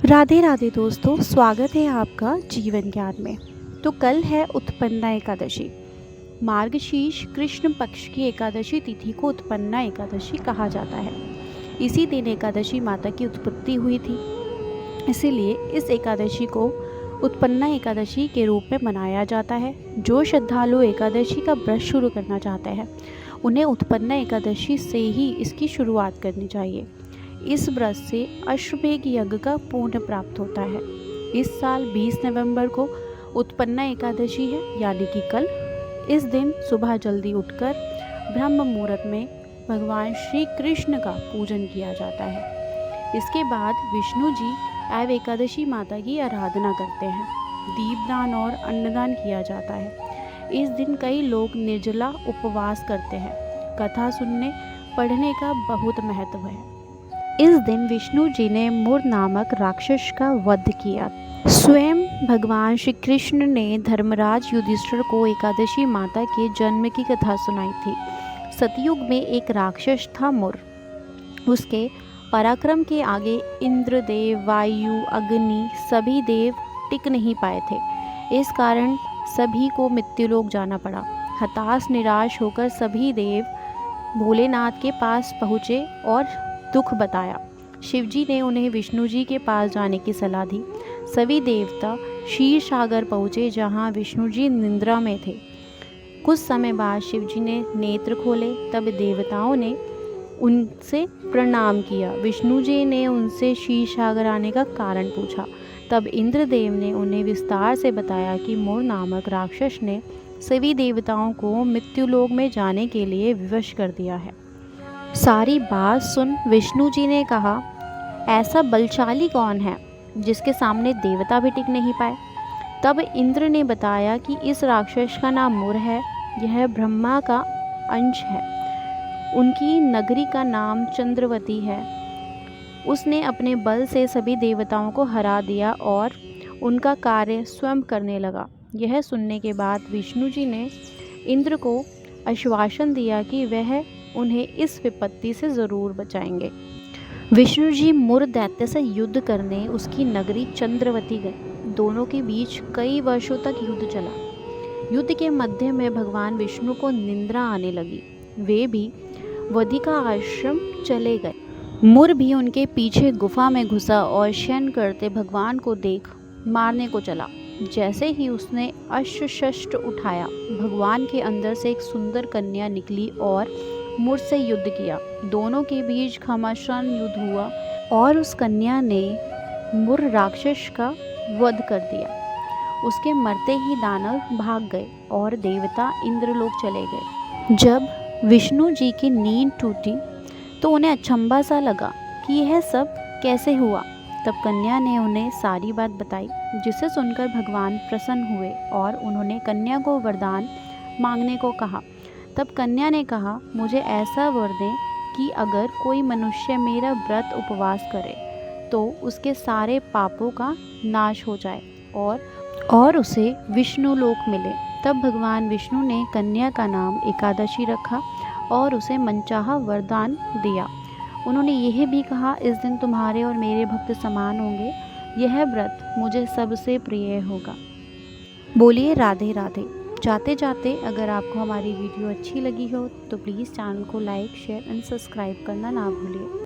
राधे राधे दोस्तों, स्वागत है आपका जीवन ज्ञान में। तो कल है उत्पन्ना एकादशी। मार्गशीर्ष कृष्ण पक्ष की एकादशी तिथि को उत्पन्ना एकादशी कहा जाता है। इसी दिन एकादशी माता की उत्पत्ति हुई थी, इसीलिए इस एकादशी को उत्पन्ना एकादशी के रूप में मनाया जाता है। जो श्रद्धालु एकादशी का व्रत शुरू करना चाहते हैं उन्हें उत्पन्ना एकादशी से ही इसकी शुरुआत करनी चाहिए। इस व्रत से अश्वमेध यज्ञ का पुण्य प्राप्त होता है। इस साल 20 नवंबर को उत्पन्ना एकादशी है, यानी कि कल। इस दिन सुबह जल्दी उठकर ब्रह्म मुहूर्त में भगवान श्री कृष्ण का पूजन किया जाता है। इसके बाद विष्णु जी एवं एकादशी माता की आराधना करते हैं। दीपदान और अन्नदान किया जाता है। इस दिन कई लोग निर्जला उपवास करते हैं। कथा सुनने पढ़ने का बहुत महत्व है। इस दिन विष्णु जी ने मुर नामक राक्षस का वध किया। स्वयं भगवान श्री कृष्ण ने धर्मराज युधिष्ठिर को एकादशी माता के जन्म की कथा सुनाई थी। सतयुग में एक राक्षस था मुर। उसके पराक्रम के आगे इंद्र देव, वायु, अग्नि सभी देव टिक नहीं पाए थे। इस कारण सभी को मृत्युलोक जाना पड़ा। हताश निराश होकर सभी देव भोलेनाथ के पास पहुँचे और दुख बताया। शिवजी ने उन्हें विष्णु जी के पास जाने की सलाह दी। सभी देवता क्षीर सागर पहुँचे, जहाँ विष्णु जी निद्रा में थे। कुछ समय बाद शिवजी ने नेत्र खोले, तब देवताओं ने उनसे प्रणाम किया। विष्णु जी ने उनसे क्षीर सागर आने का कारण पूछा। तब इंद्रदेव ने उन्हें विस्तार से बताया कि मुर नामक राक्षस ने सभी देवताओं को मृत्युलोक में जाने के लिए विवश कर दिया है। सारी बात सुन विष्णु जी ने कहा, ऐसा बलशाली कौन है जिसके सामने देवता भी टिक नहीं पाए। तब इंद्र ने बताया कि इस राक्षस का नाम मुर है। यह ब्रह्मा का अंश है। उनकी नगरी का नाम चंद्रवती है। उसने अपने बल से सभी देवताओं को हरा दिया और उनका कार्य स्वयं करने लगा। यह सुनने के बाद विष्णु जी ने इंद्र को आश्वासन दिया कि वह उन्हें इस विपत्ति से ज़रूर बचाएंगे। विष्णु जी मुर दैत्य से युद्ध करने उसकी नगरी चंद्रवती गए। दोनों के बीच कई वर्षों तक युद्ध चला। युद्ध के मध्य में भगवान विष्णु को निंद्रा आने लगी। वे भी वधिका आश्रम चले गए। मुर भी उनके पीछे गुफा में घुसा और शयन करते भगवान को देख मारने को चला। जैसे ही उसने अश्वशस्त्र उठाया, भगवान के अंदर से एक सुंदर कन्या निकली और मुर से युद्ध किया। दोनों के बीच घमासान युद्ध हुआ और उस कन्या ने मुर राक्षस का वध कर दिया। उसके मरते ही दानव भाग गए और देवता इंद्रलोक चले गए। जब विष्णु जी की नींद टूटी तो उन्हें अचंभा सा लगा कि यह सब कैसे हुआ। तब कन्या ने उन्हें सारी बात बताई, जिसे सुनकर भगवान प्रसन्न हुए और उन्होंने कन्या को वरदान मांगने को कहा। तब कन्या ने कहा, मुझे ऐसा वर दें कि अगर कोई मनुष्य मेरा व्रत उपवास करे तो उसके सारे पापों का नाश हो जाए और उसे विष्णु लोक मिले। तब भगवान विष्णु ने कन्या का नाम एकादशी रखा और उसे मनचाहा वरदान दिया। उन्होंने यह भी कहा, इस दिन तुम्हारे और मेरे भक्त समान होंगे। यह व्रत मुझे सबसे प्रिय होगा। बोलिए राधे राधे। जाते जाते अगर आपको हमारी वीडियो अच्छी लगी हो तो प्लीज़ चैनल को लाइक, शेयर एंड सब्सक्राइब करना ना भूलिए।